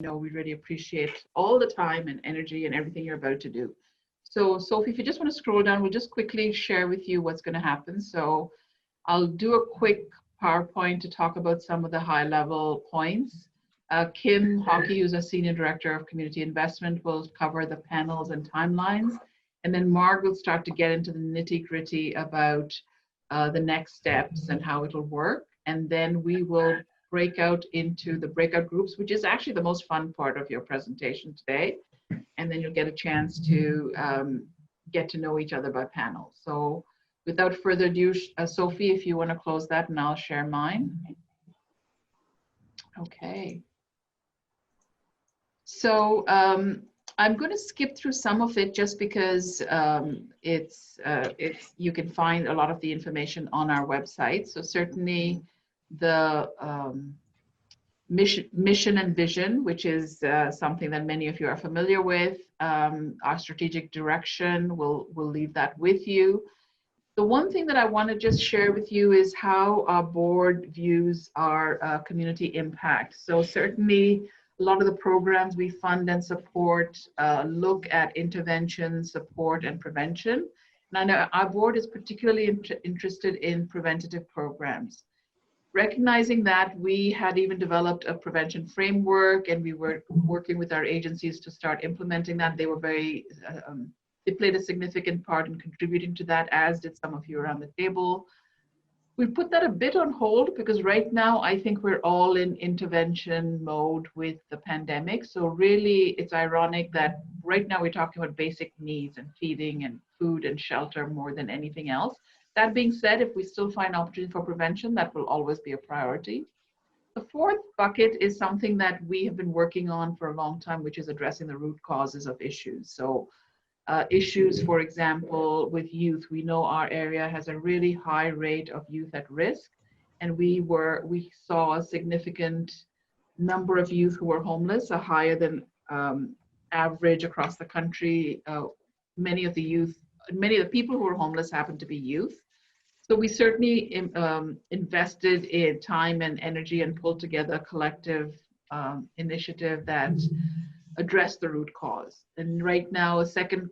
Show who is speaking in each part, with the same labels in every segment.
Speaker 1: know we really appreciate all the time and energy and everything you're about to do. So, Sophie, if you just want to scroll down, we'll just quickly share with you what's going to happen. So, I'll do a quick PowerPoint to talk about some of the high-level points. Kim Hockey, who's a Senior Director of Community Investment, will cover the panels and timelines. And then Marg will start to get into the nitty-gritty about the next steps and how it'll work. And then we will break out into the breakout groups, which is actually the most fun part of your presentation today. And then you'll get a chance to get to know each other by panel. So without further ado, Sophie, if you want to close that, and I'll share mine. Okay. So I'm going to skip through some of it just because you can find a lot of the information on our website. So certainly the mission and vision, which is something that many of you are familiar with. Our strategic direction, we'll leave that with you. The one thing that I want to just share with you is how our board views our community impact. So certainly a lot of the programs we fund and support look at intervention, support, and prevention. And I know our board is particularly interested in preventative programs. Recognizing that, we had even developed a prevention framework, and we were working with our agencies to start implementing that. They were they played a significant part in contributing to that, as did some of you around the table. We put that a bit on hold because right now I think we're all in intervention mode with the pandemic. So really it's ironic that right now we're talking about basic needs and feeding and food and shelter more than anything else. That being said, if we still find opportunity for prevention, that will always be a priority. The fourth bucket is something that we have been working on for a long time, which is addressing the root causes of issues. So issues, for example, with youth, we know our area has a really high rate of youth at risk, and we saw a significant number of youth who were homeless, a higher than average across the country. Many of the people who were homeless happened to be youth. So we certainly invested in time and energy and pulled together a collective initiative that address the root cause. And right now, a second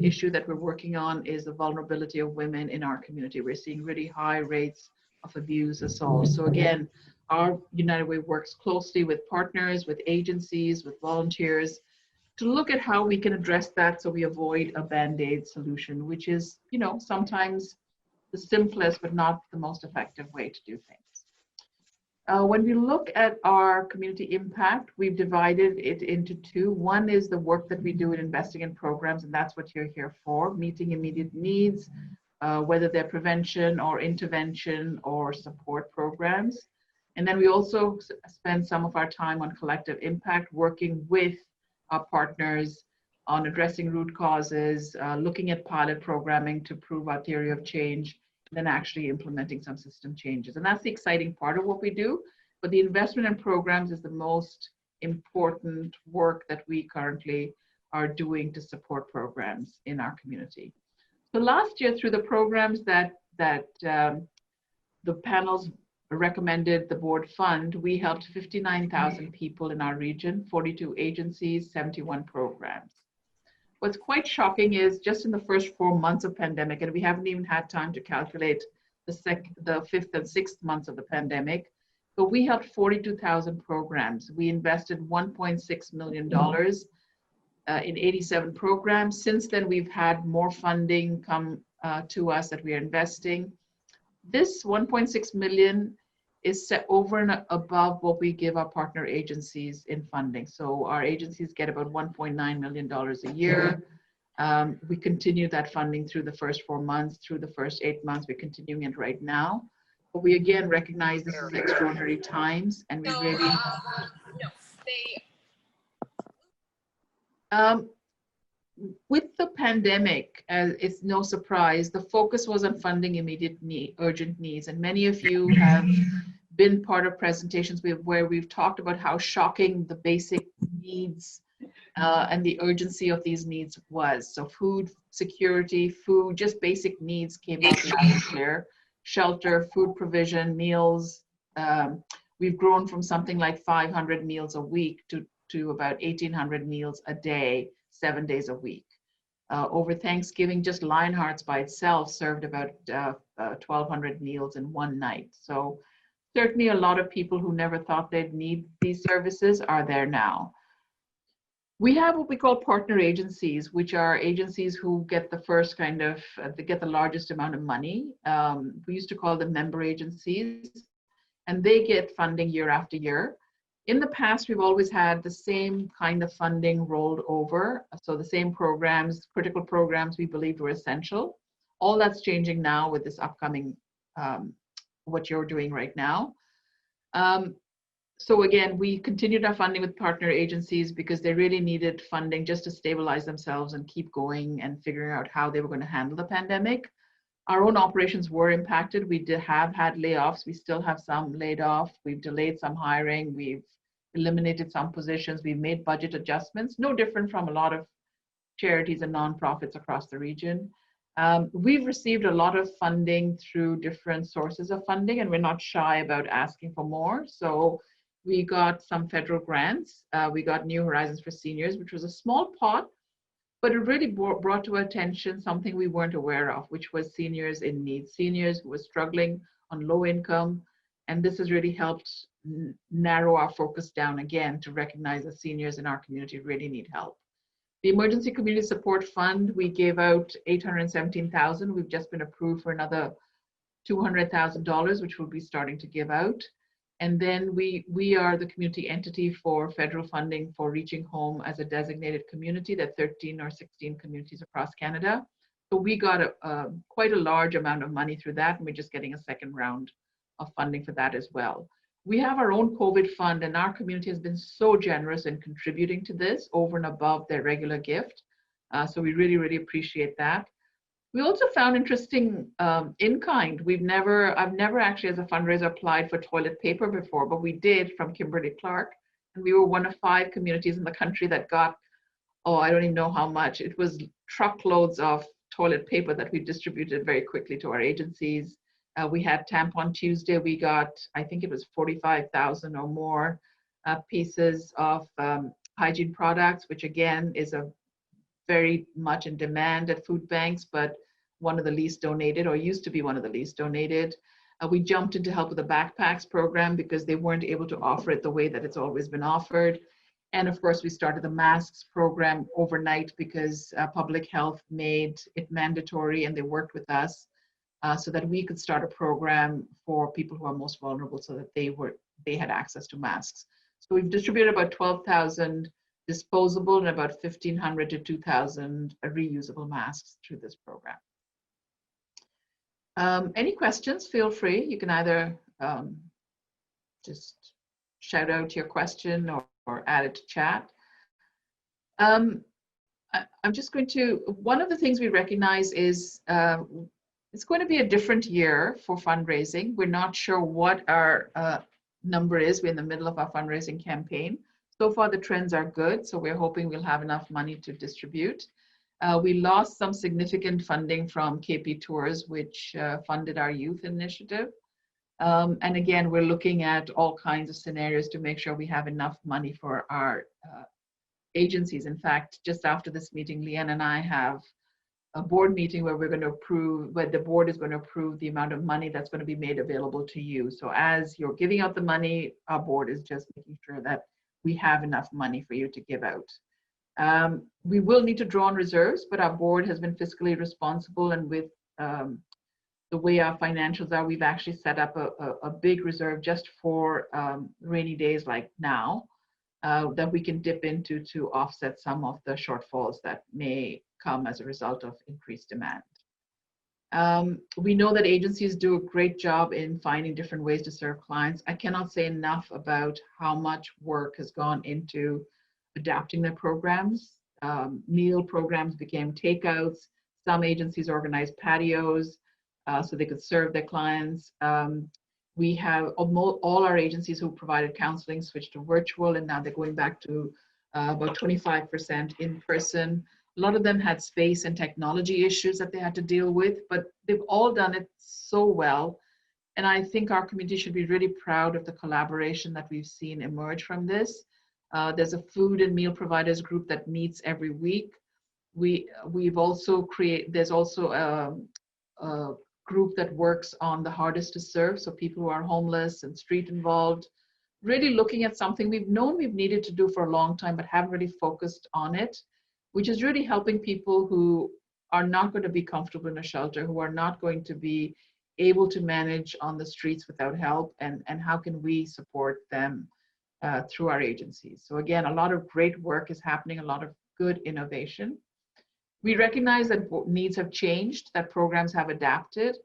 Speaker 1: issue that we're working on is the vulnerability of women in our community. We're seeing really high rates of abuse, assault. So again, our United Way works closely with partners, with agencies, with volunteers to look at how we can address that so we avoid a Band-Aid solution, which is, sometimes the simplest but not the most effective way to do things. When we look at our community impact, we've divided it into two. One is the work that we do in investing in programs, and that's what you're here for, meeting immediate needs, whether they're prevention or intervention or support programs. And then we also spend some of our time on collective impact, working with our partners on addressing root causes, looking at pilot programming to prove our theory of change, then actually implementing some system changes. And that's the exciting part of what we do. But the investment in programs is the most important work that we currently are doing to support programs in our community. So last year, through the programs that the panels recommended the board fund, we helped 59,000 people in our region, 42 agencies, 71 programs. What's quite shocking is just in the first 4 months of pandemic, and we haven't even had time to calculate the fifth and sixth months of the pandemic, but we helped 42,000 programs. We invested $1.6 million in 87 programs. Since then, we've had more funding come to us that we are investing. This 1.6 million is set over and above what we give our partner agencies in funding. So our agencies get about $1.9 million a year. We continue that funding through the first 4 months, through the first 8 months. We're continuing it right now. But we again recognize this is extraordinary times, and we really... with the pandemic, it's no surprise, the focus was on funding immediate urgent needs. And many of you have been part of presentations where we've talked about how shocking the basic needs and the urgency of these needs was. So food security, food, just basic needs came out loud and clear. Shelter, food provision, meals. We've grown from something like 500 meals a week to to about 1,800 meals a day, 7 days a week. Over Thanksgiving, just Lionhearts by itself served about 1,200 meals in one night. So certainly a lot of people who never thought they'd need these services are there now. We have what we call partner agencies, which are agencies who get the first kind of, they get the largest amount of money. We used to call them member agencies, and they get funding year after year. In the past, we've always had the same kind of funding rolled over. So the same programs, critical programs we believed were essential. All that's changing now with this upcoming, what you're doing right now. So again, we continued our funding with partner agencies because they really needed funding just to stabilize themselves and keep going and figuring out how they were going to handle the pandemic. Our own operations were impacted. We have had layoffs. We still have some laid off. We've delayed some hiring. We've eliminated some positions. We've made budget adjustments, no different from a lot of charities and nonprofits across the region. We've received a lot of funding through different sources of funding, and we're not shy about asking for more. So we got some federal grants. We got New Horizons for Seniors, which was a small pot, but it really brought to our attention something we weren't aware of, which was seniors in need, seniors who were struggling on low income. And this has really helped narrow our focus down again to recognize that seniors in our community really need help. The Emergency Community Support Fund, we gave out $817,000. We've just been approved for another $200,000, which we'll be starting to give out. And then we are the community entity for federal funding for Reaching Home as a designated community. There are 13 or 16 communities across Canada. So we got quite a large amount of money through that, and we're just getting a second round of funding for that as well. We have our own COVID fund, and our community has been so generous in contributing to this over and above their regular gift. So we really, really appreciate that. We also found interesting in-kind. I've never actually as a fundraiser applied for toilet paper before, but we did from Kimberly-Clark. And we were one of 5 communities in the country that got, I don't even know how much. It was truckloads of toilet paper that we distributed very quickly to our agencies. We had Tampon Tuesday. We got, I think it was 45,000 or more pieces of hygiene products, which again is a very much in demand at food banks, but one of the least donated, or used to be one of the least donated. We jumped in to help with the backpacks program because they weren't able to offer it the way that it's always been offered. And of course, we started the masks program overnight because public health made it mandatory, and they worked with us so that we could start a program for people who are most vulnerable so that they had access to masks. So we've distributed about 12,000 disposable and about 1,500 to 2,000 reusable masks through this program. Any questions, feel free. You can either just shout out your question or add it to chat. I'm just going to, one of the things we recognize is it's going to be a different year for fundraising. We're not sure what our number is. We're in the middle of our fundraising campaign. So far, the trends are good, so we're hoping we'll have enough money to distribute. We lost some significant funding from KP Tours, which funded our youth initiative. And again, we're looking at all kinds of scenarios to make sure we have enough money for our agencies. In fact, just after this meeting, Leanne and I have a board meeting where we're going to approve, where the board is going to approve the amount of money that's going to be made available to you. So as you're giving out the money, our board is just making sure that we have enough money for you to give out. We will need to draw on reserves, but our board has been fiscally responsible, and with the way our financials are, we've actually set up a big reserve just for rainy days like now that we can dip into to offset some of the shortfalls that may come as a result of increased demand. We know that agencies do a great job in finding different ways to serve clients. I cannot say enough about how much work has gone into adapting their programs. Meal programs became takeouts. Some agencies organized patios so they could serve their clients. We have all our agencies who provided counseling switched to virtual, and now they're going back to about 25% in person. A lot of them had space and technology issues that they had to deal with, but they've all done it so well. And I think our community should be really proud of the collaboration that we've seen emerge from this. There's a food and meal providers group that meets every week. We've also there's also a group that works on the hardest to serve, so people who are homeless and street involved, really looking at something we've known we've needed to do for a long time but haven't really focused on it, which is really helping people who are not going to be comfortable in a shelter, who are not going to be able to manage on the streets without help, and how can we support them through our agencies. So again, a lot of great work is happening, a lot of good innovation. We recognize that needs have changed, that programs have adapted,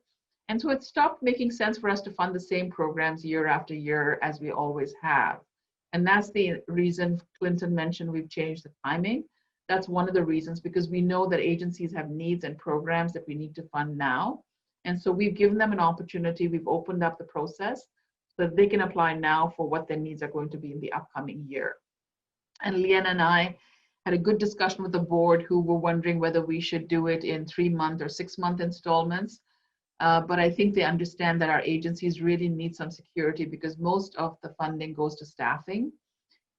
Speaker 1: and so it stopped making sense for us to fund the same programs year after year as we always have. And that's the reason Clinton mentioned we've changed the timing. That's one of the reasons, because we know that agencies have needs and programs that we need to fund now. And so we've given them an opportunity, we've opened up the process so that they can apply now for what their needs are going to be in the upcoming year. And Leanne and I had a good discussion with the board, who were wondering whether we should do it in 3-month or 6-month installments. But I think they understand that our agencies really need some security, because most of the funding goes to staffing,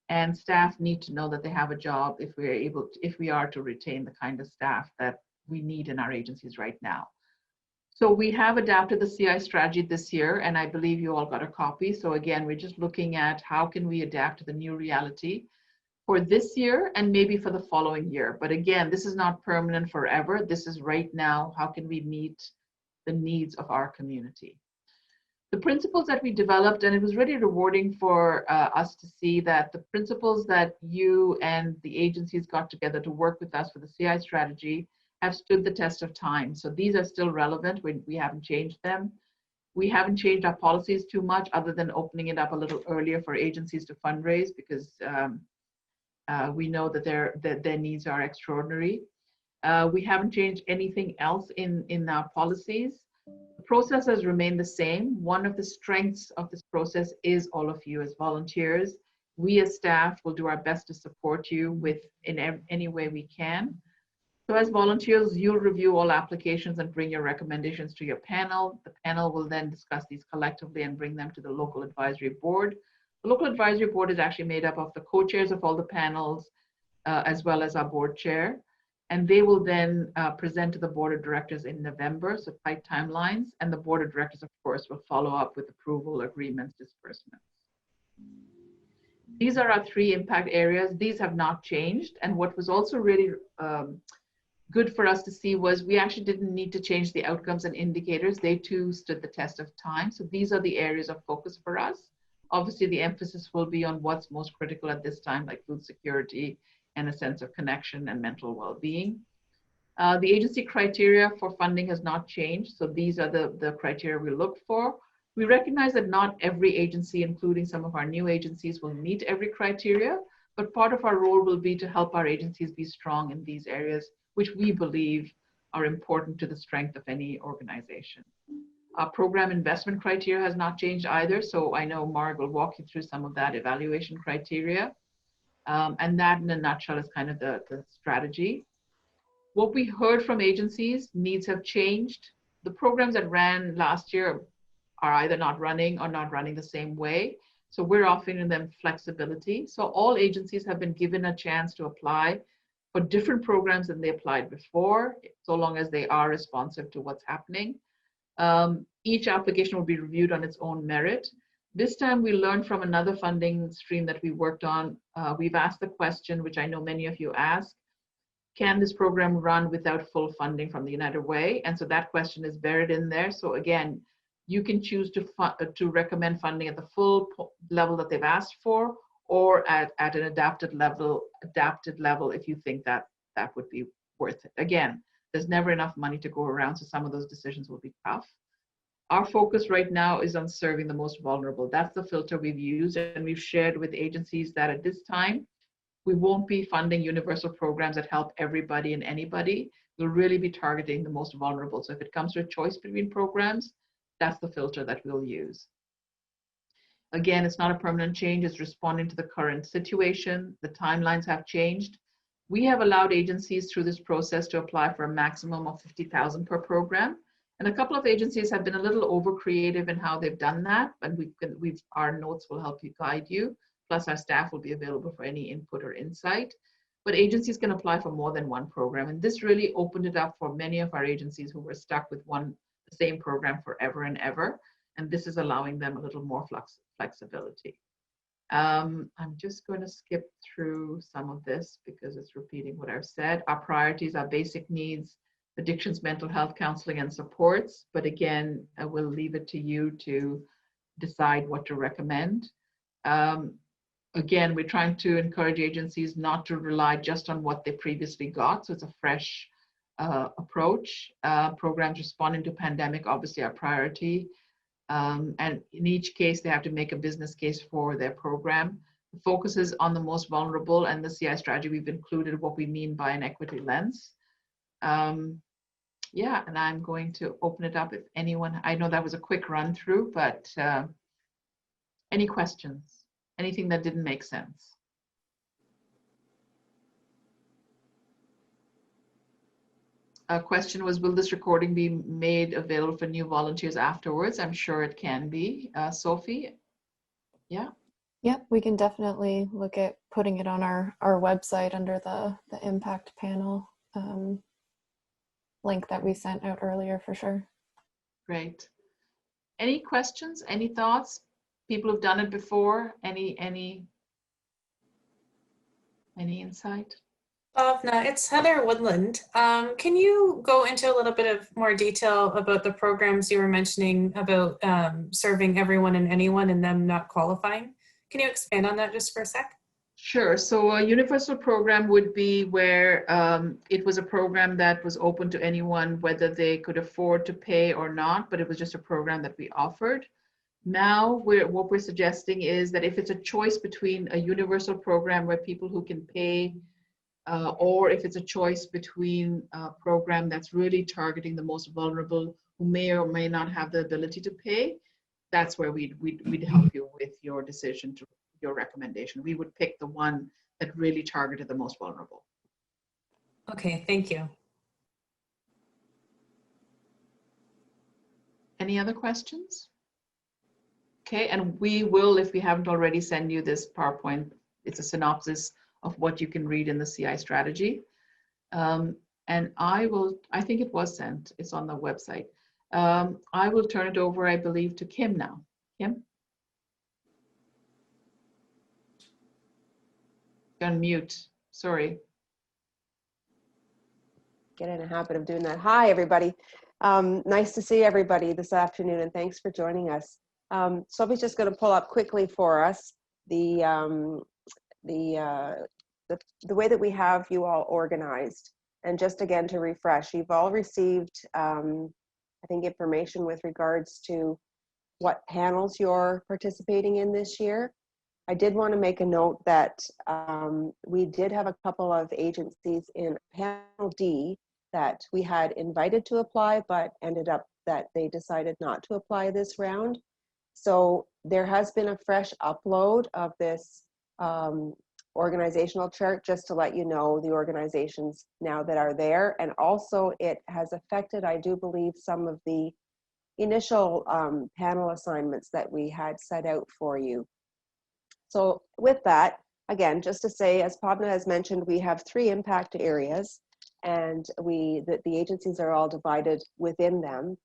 Speaker 1: and staff need to know that they have a job if we are to retain the kind of staff that we need in our agencies right now. So we have adapted the CI strategy this year, and I believe you all got a copy. So again, we're just looking at how can we adapt to the new reality for this year and maybe for the following year. But again, this is not permanent forever. This is right now, how can we meet the needs of our community? The principles that we developed, and it was really rewarding for us to see that the principles that you and the agencies got together to work with us for the CI strategy have stood the test of time. So these are still relevant. We haven't changed them. We haven't changed our policies too much, other than opening it up a little earlier for agencies to fundraise, because we know that their needs are extraordinary. We haven't changed anything else in our policies. The process has remained the same. One of the strengths of this process is all of you as volunteers. We as staff will do our best to support you in any way we can. So as volunteers, you'll review all applications and bring your recommendations to your panel. The panel will then discuss these collectively and bring them to the local advisory board. The local advisory board is actually made up of the co-chairs of all the panels, as well as our board chair. And they will then present to the board of directors in November, so tight timelines. And the board of directors, of course, will follow up with approval, agreements, disbursements. These are our 3 impact areas. These have not changed. And what was also really good for us to see was we actually didn't need to change the outcomes and indicators. They too stood the test of time. So these are the areas of focus for us. Obviously, the emphasis will be on what's most critical at this time, like food security and a sense of connection and mental well-being. The agency criteria for funding has not changed. So these are the criteria we look for. We recognize that not every agency, including some of our new agencies, will meet every criteria, but part of our role will be to help our agencies be strong in these areas, which we believe are important to the strength of any organization. Our program investment criteria has not changed either. So I know Marg will walk you through some of that evaluation criteria. And that in a nutshell is kind of the strategy. What we heard from agencies, needs have changed. The programs that ran last year are either not running or not running the same way. So we're offering them flexibility. So all agencies have been given a chance to apply for different programs than they applied before, so long as they are responsive to what's happening. Each application will be reviewed on its own merit. This time we learned from another funding stream that we worked on. We've asked the question, which I know many of you asked, can this program run without full funding from the United Way? And so that question is buried in there. So again, you can choose to recommend funding at the full level that they've asked for, or at an adapted level if you think that that would be worth it. Again, there's never enough money to go around, so some of those decisions will be tough. Our focus right now is on serving the most vulnerable. That's the filter we've used, and we've shared with agencies that at this time, we won't be funding universal programs that help everybody and anybody. We'll really be targeting the most vulnerable. So if it comes to a choice between programs, that's the filter that we'll use. Again, it's not a permanent change, it's responding to the current situation. The timelines have changed. We have allowed agencies through this process to apply for a maximum of $50,000 per program. And a couple of agencies have been a little over creative in how they've done that, but our notes will help you guide you. plus our staff will be available for any input or insight. But agencies can apply for more than one program. And this really opened it up for many of our agencies who were stuck with the same program forever and ever. And this is allowing them a little more flexibility. I'm just going to skip through some of this because it's repeating what I've said. Our priorities are basic needs, addictions, mental health counseling, and supports. But again, I will leave it to you to decide what to recommend. Again, we're trying to encourage agencies not to rely just on what they previously got. So it's a fresh approach. Programs responding to pandemic, obviously our priority. And in each case, they have to make a business case for their program. The focus is on the most vulnerable, and the CI strategy, we've included what we mean by an equity lens. Yeah, and I'm going to open it up if anyone, I know that was a quick run through, but any questions? Anything that didn't make sense? A question was, will this recording be made available for new volunteers afterwards? I'm sure it can be. Sophie? Yeah?
Speaker 2: Yep, we can definitely look at putting it on our website under the impact panel link that we sent out earlier for sure.
Speaker 1: Great. Any questions? Any thoughts? People have done it before. Any insight?
Speaker 3: Bhavna, it's Heather Woodland. Can you go into a little bit of more detail about the programs you were mentioning about serving everyone and anyone and them not qualifying? Can you expand on that just for a sec?
Speaker 1: Sure. So a universal program would be where it was a program that was open to anyone, whether they could afford to pay or not, but it was just a program that we offered. Now, what we're suggesting is that if it's a choice between a universal program where people who can pay, or if it's a choice between a program that's really targeting the most vulnerable who may or may not have the ability to pay, that's where we'd help you with your decision, to your recommendation. We would pick the one that really targeted the most vulnerable.
Speaker 3: Okay, thank you.
Speaker 1: Any other questions? Okay, and we will, if we haven't already, send you this PowerPoint. It's a synopsis of what you can read in the CI strategy. And I think it was sent, it's on the website. I will turn it over, I believe, to Kim now. Kim? You're on mute, sorry.
Speaker 4: Get in a habit of doing that. Hi, everybody. Nice to see everybody this afternoon, and thanks for joining us. Sophie's just going to pull up quickly for us the way that we have you all organized. And just again to refresh, you've all received, I think, information with regards to what panels you're participating in this year. I did want to make a note that we did have a couple of agencies in panel D that we had invited to apply, but ended up that they decided not to apply this round. So there has been a fresh upload of this organizational chart, just to let you know the organizations now that are there. And also it has affected, I do believe, some of the initial panel assignments that we had set out for you. So with that, again, just to say, as Bhavna has mentioned, we have 3 impact areas, and the agencies are all divided within them.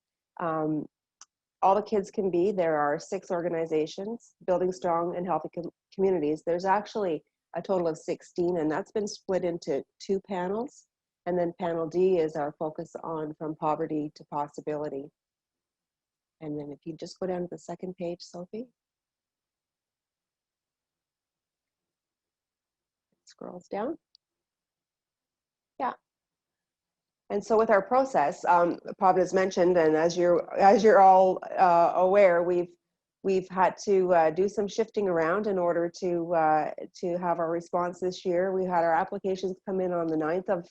Speaker 4: All the kids can be, there are 6 organizations, building strong and healthy communities. There's actually a total of 16, and that's been split into 2 panels. And then panel D is our focus on from poverty to possibility. And then if you just go down to the second page, Sophie. Scrolls down. Yeah. And so with our process, Bhavna's mentioned, and as you're all aware, we've had to do some shifting around in order to have our response this year. We had our applications come in on the 9th of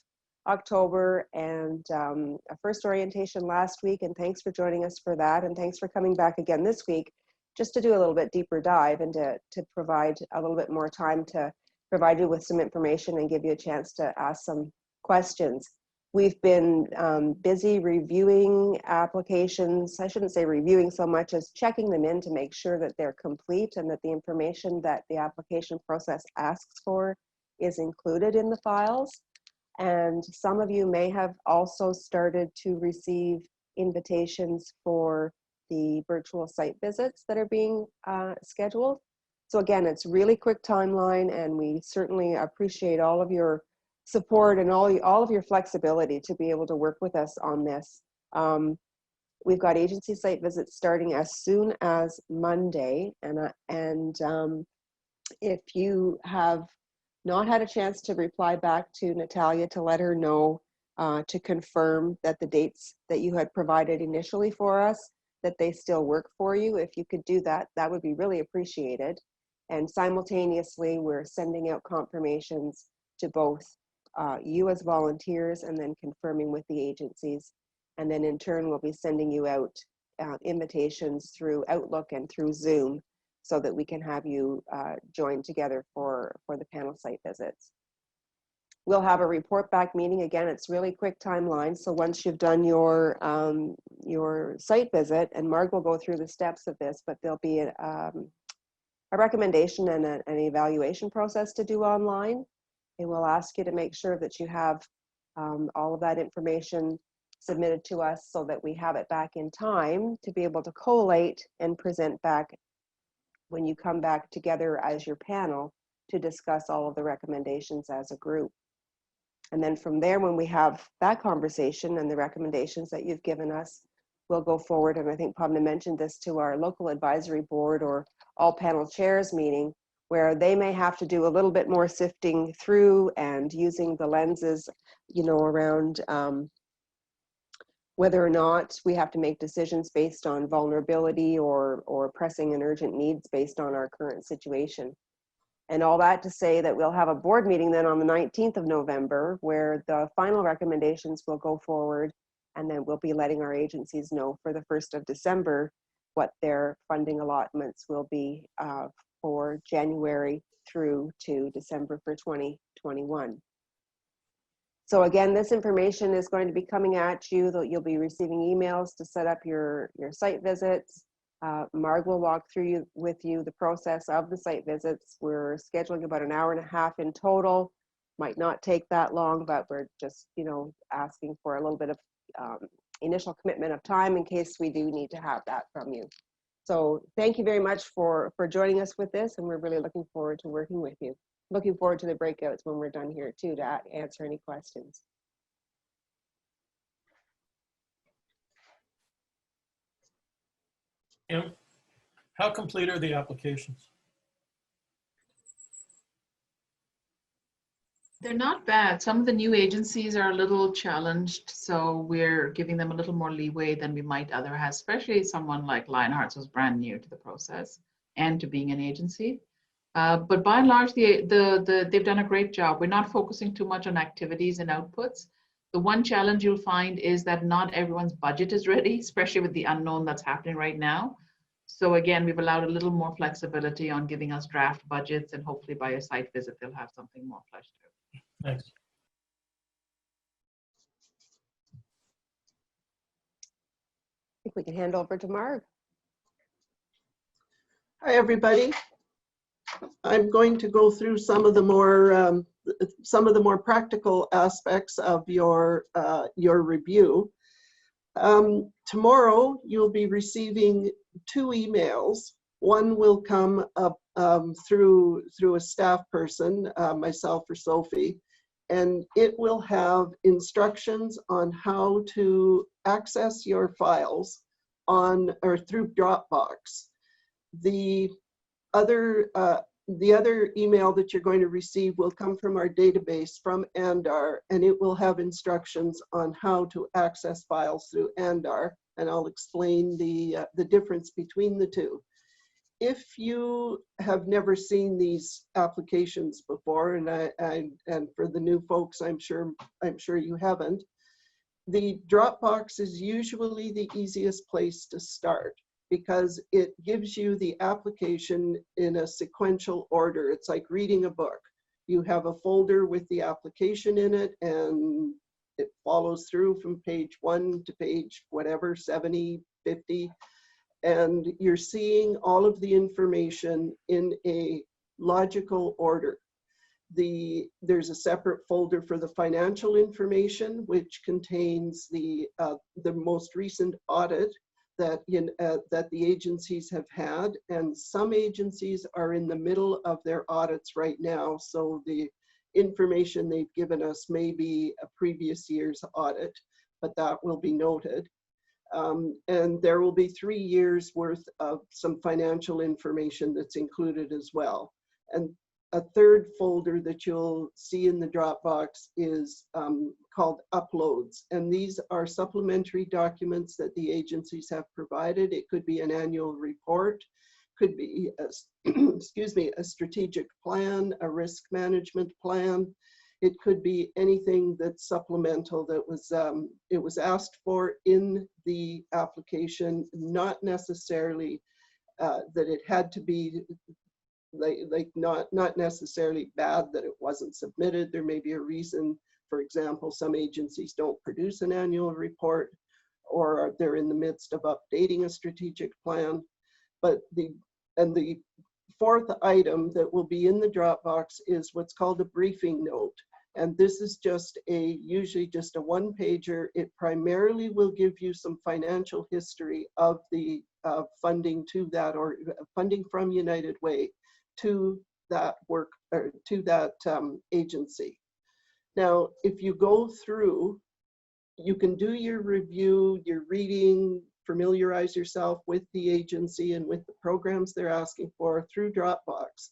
Speaker 4: October, and a first orientation last week, and thanks for joining us for that, and thanks for coming back again this week, just to do a little bit deeper dive and to provide a little bit more time to provide you with some information and give you a chance to ask some questions. We've been busy reviewing applications. I shouldn't say reviewing so much as checking them in to make sure that they're complete and that the information that the application process asks for is included in the files. And some of you may have also started to receive invitations for the virtual site visits that are being scheduled. So again, it's really quick timeline, and we certainly appreciate all of your support and all of your flexibility to be able to work with us on this. We've got agency site visits starting as soon as Monday, and if you have not had a chance to reply back to Natalia to let her know to confirm that the dates that you had provided initially for us, that they still work for you, if you could do that, that would be really appreciated. And simultaneously, we're sending out confirmations to both you as volunteers and then confirming with the agencies. And then in turn, we'll be sending you out invitations through Outlook and through Zoom so that we can have you join together for the panel site visits. We'll have a report back meeting. Again, it's really quick timeline. So once you've done your site visit, and Marg will go through the steps of this, but there'll be a recommendation and an evaluation process to do online. It will ask you to make sure that you have all of that information submitted to us so that we have it back in time to be able to collate and present back when you come back together as your panel to discuss all of the recommendations as a group. And then from there, when we have that conversation and the recommendations that you've given us, we'll go forward. And I think Pamela mentioned this to our local advisory board or all panel chairs meeting, where they may have to do a little bit more sifting through and using the lenses, you know, around whether or not we have to make decisions based on vulnerability or pressing and urgent needs based on our current situation. And all that to say that we'll have a board meeting then on the 19th of November where the final recommendations will go forward, and then we'll be letting our agencies know for the 1st of December what their funding allotments will be for January through to December for 2021. So again, this information is going to be coming at you. You'll be receiving emails to set up your site visits. Marg will walk through with you the process of the site visits. We're scheduling about an hour and a half in total. Might not take that long, but we're just, you know, asking for a little bit of initial commitment of time in case we do need to have that from you. So thank you very much for joining us with this, and we're really looking forward to working with you. Looking forward to the breakouts when we're done here too to answer any questions.
Speaker 5: How complete are the applications?
Speaker 1: They're not bad. Some of the new agencies are a little challenged, so we're giving them a little more leeway than we might otherwise have, especially someone like Lionhearts who's brand new to the process and to being an agency. But by and large, they've done a great job. We're not focusing too much on activities and outputs. The one challenge you'll find is that not everyone's budget is ready, especially with the unknown that's happening right now. So again, we've allowed a little more flexibility on giving us draft budgets, and hopefully by a site visit, they'll have something more fleshed out.
Speaker 5: Thanks.
Speaker 4: I think we can hand over to Marg.
Speaker 6: Hi, everybody. I'm going to go through some of the more practical aspects of your review. Tomorrow, you'll be receiving 2 emails. One will come up through a staff person, myself or Sophie, and it will have instructions on how to access your files on or through Dropbox. The other email that you're going to receive will come from our database from Andar, and it will have instructions on how to access files through Andar, and I'll explain the difference between the two. If you have never seen these applications before, and for the new folks, I'm sure you haven't, the Dropbox is usually the easiest place to start, because it gives you the application in a sequential order. It's like reading a book. You have a folder with the application in it, and it follows through from page 1 to page whatever, 70, 50, and you're seeing all of the information in a logical order. There's a separate folder for the financial information, which contains the most recent audit that the agencies have had, and some agencies are in the middle of their audits right now, so the information they've given us may be a previous year's audit, but that will be noted. And there will be 3 years worth of some financial information that's included as well. And a third folder that you'll see in the Dropbox is called uploads. And these are supplementary documents that the agencies have provided. It could be an annual report, could be, excuse me, a strategic plan, a risk management plan. It could be anything that's supplemental that was, it was asked for in the application, not necessarily that it had to be not necessarily bad that it wasn't submitted. There may be a reason. For example, some agencies don't produce an annual report, or they're in the midst of updating a strategic plan. But the fourth item that will be in the Dropbox is what's called a briefing note. And this is just usually just a one-pager. It primarily will give you some financial history of the funding to that, or funding from United Way to that work, or to that agency. Now, if you go through, you can do your review, your reading, familiarize yourself with the agency and with the programs they're asking for through Dropbox.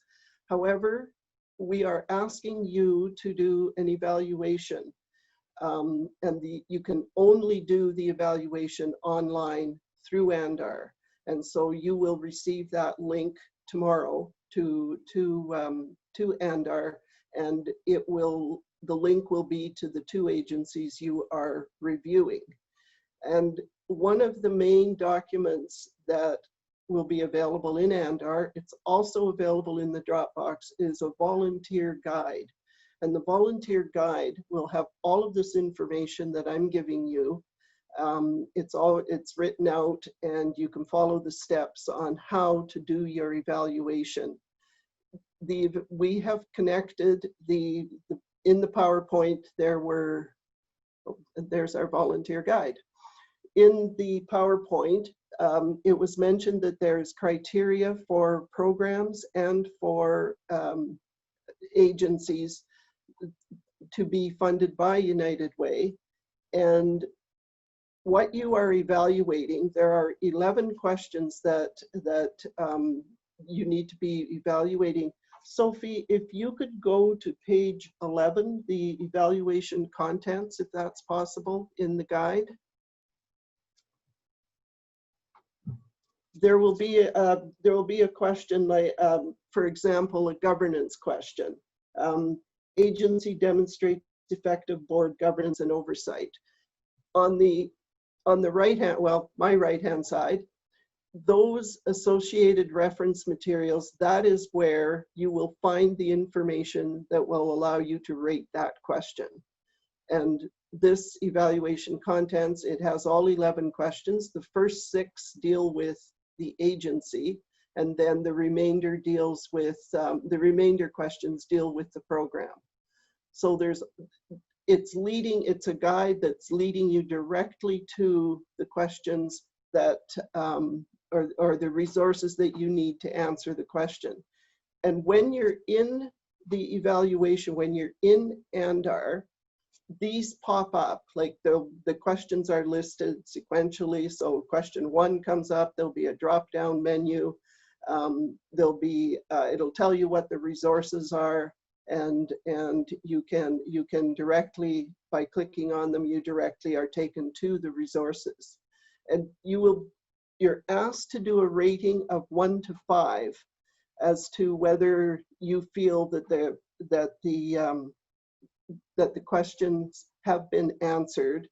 Speaker 6: However, we are asking you to do an evaluation, and you can only do the evaluation online through Andar. And so you will receive that link tomorrow to Andar, and the link will be to the 2 agencies you are reviewing. And one of the main documents that will be available in Andar, it's also available in the Dropbox, is a volunteer guide. And the volunteer guide will have all of this information that I'm giving you. It's written out, and you can follow the steps on how to do your evaluation. We have connected in the PowerPoint, there's our volunteer guide. In the PowerPoint, it was mentioned that there's criteria for programs and for agencies to be funded by United Way. And what you are evaluating, there are 11 questions that you need to be evaluating. Sophie, if you could go to page 11, the evaluation contents, if that's possible, in the guide. There will be a question like, for example, a governance question. Agency demonstrates effective board governance and oversight. On the right hand, well, my right hand side, those associated reference materials, that is where you will find the information that will allow you to rate that question. And this evaluation contents, it has all 11 questions. The first 6 deal with the agency, and then the remainder deals with, the remainder questions deal with the program. So it's a guide that's leading you directly to the questions that, or the resources that you need to answer the question. And when you're in the evaluation, when you're in Andar, these pop up, like the questions are listed sequentially. So question 1 comes up, there'll be a drop-down menu. There'll be, it'll tell you what the resources are, and you can directly, by clicking on them, you directly are taken to the resources. And you're asked to do a rating of 1 to 5 as to whether you feel that the questions have been answered.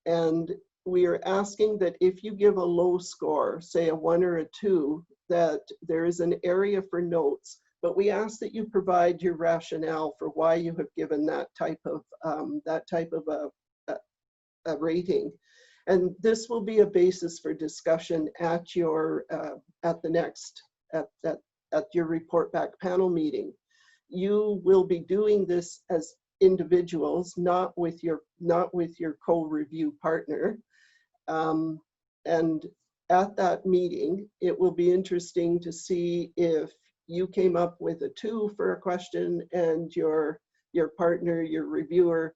Speaker 6: And we are asking that if you give a low score, say a 1 or a 2, that there is an area for notes, but we ask that you provide your rationale for why you have given that type of a rating. And this will be a basis for discussion at your at the next at your report back panel meeting. You will be doing this as individuals, not with your co-review partner. And at that meeting, it will be interesting to see if you came up with a 2 for a question and your partner, your reviewer,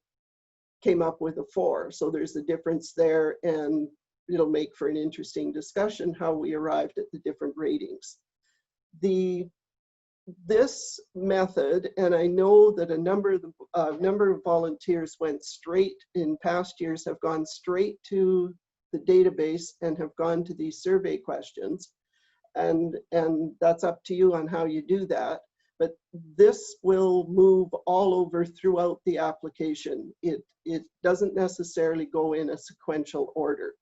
Speaker 6: came up with a 4. So there's a difference there, and it'll make for an interesting discussion how we arrived at the different ratings. This method, and I know that a number of volunteers went straight in past years, have gone straight to the database and have gone to these survey questions, and that's up to you on how you do that. But this will move all over throughout the application. It doesn't necessarily go in a sequential order.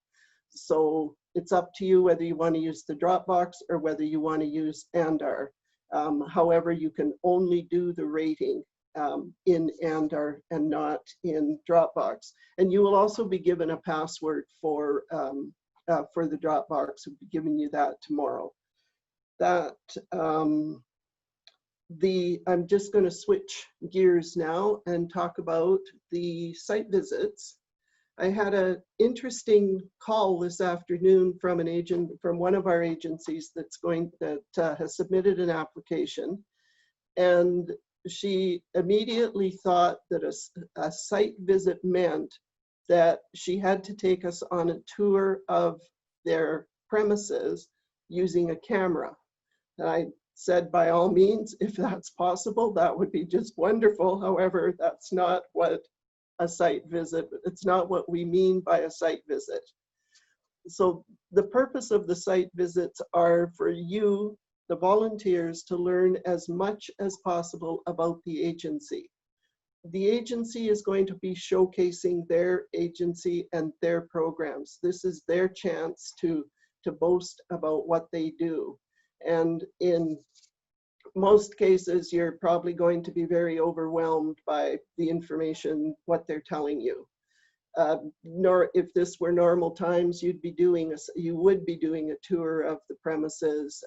Speaker 6: So it's up to you whether you want to use the Dropbox or whether you want to use Andar. However, you can only do the rating in Andar and not in Dropbox. And you will also be given a password for the Dropbox. We'll be giving you that tomorrow. I'm just going to switch gears now and talk about the site visits. I had an interesting call this afternoon from an agent from one of our agencies that has submitted an application, and she immediately thought that a site visit meant that she had to take us on a tour of their premises using a camera. And I said, by all means, if that's possible, that would be just wonderful. However, that's not what a site visit, it's not what we mean by a site visit. So the purpose of the site visits are for you, the volunteers, to learn as much as possible about the agency. The agency is going to be showcasing their agency and their programs. This is their chance to boast about what they do. And in most cases, you're probably going to be very overwhelmed by the information, what they're telling you. Nor if this were normal times, you would be doing a tour of the premises,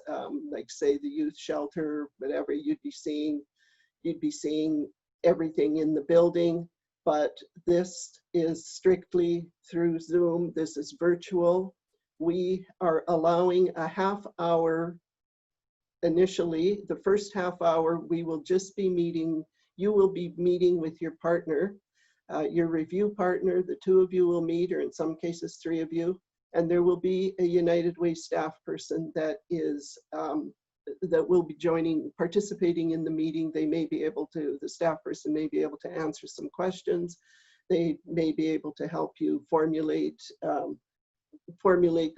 Speaker 6: like say the youth shelter, whatever. You'd be seeing everything in the building. But this is strictly through Zoom. This is virtual. We are allowing a half hour. Initially, the first half hour, we will just be meeting, you will be meeting with your partner, your review partner, the 2 of you will meet, or in some cases 3 of you, and there will be a United Way staff person that will be participating in the meeting. They may be able to, the staff person may be able to answer some questions. They may be able to help you formulate the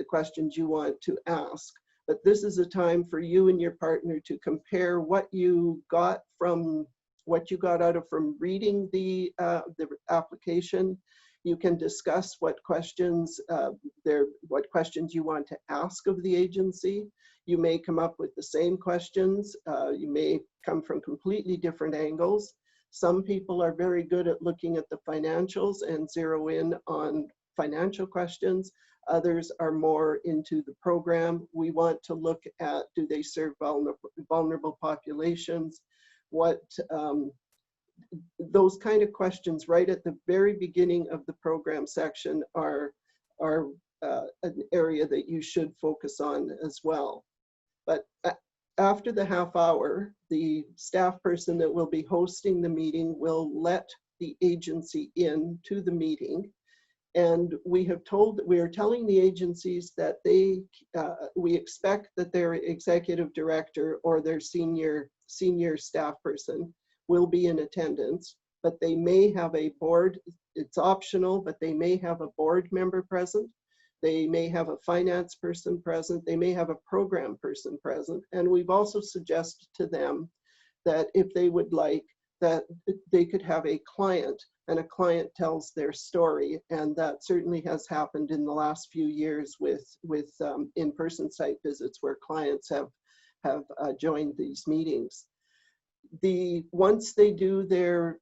Speaker 6: questions you want to ask. But this is a time for you and your partner to compare what you got out of from reading the application. You can discuss what questions you want to ask of the agency. You may come up with the same questions. You may come from completely different angles. Some people are very good at looking at the financials and zero in on financial questions. Others are more into the program. We want to look at, do they serve vulnerable populations? Those kind of questions right at the very beginning of the program section are an area that you should focus on as well. But after the half hour, the staff person that will be hosting the meeting will let the agency in to the meeting. And we are telling the agencies that we expect that their executive director or their senior staff person will be in attendance, but they may have a board, it's optional, but they may have a board member present. They may have a finance person present. They may have a program person present. And we've also suggested to them that if they would like, that they could have a client, and a client tells their story. And that certainly has happened in the last few years with in-person site visits where clients have joined these meetings. Once they do the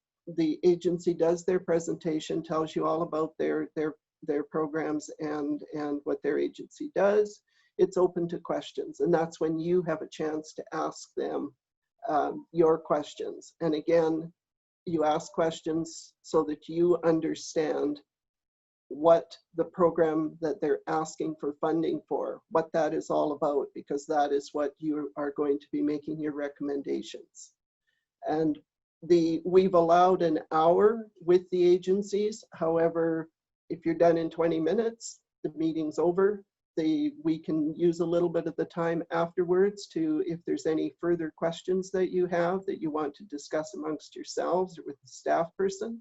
Speaker 6: agency does their presentation, tells you all about their their programs and what their agency does. It's open to questions, and that's when you have a chance to ask them your questions. And again, you ask questions so that you understand what the program that they're asking for funding for, what that is all about, because that is what you are going to be making your recommendations. And we've allowed an hour with the agencies. However, if you're done in 20 minutes, the meeting's over. We can use a little bit of the time afterwards to, if there's any further questions that you have that you want to discuss amongst yourselves or with the staff person.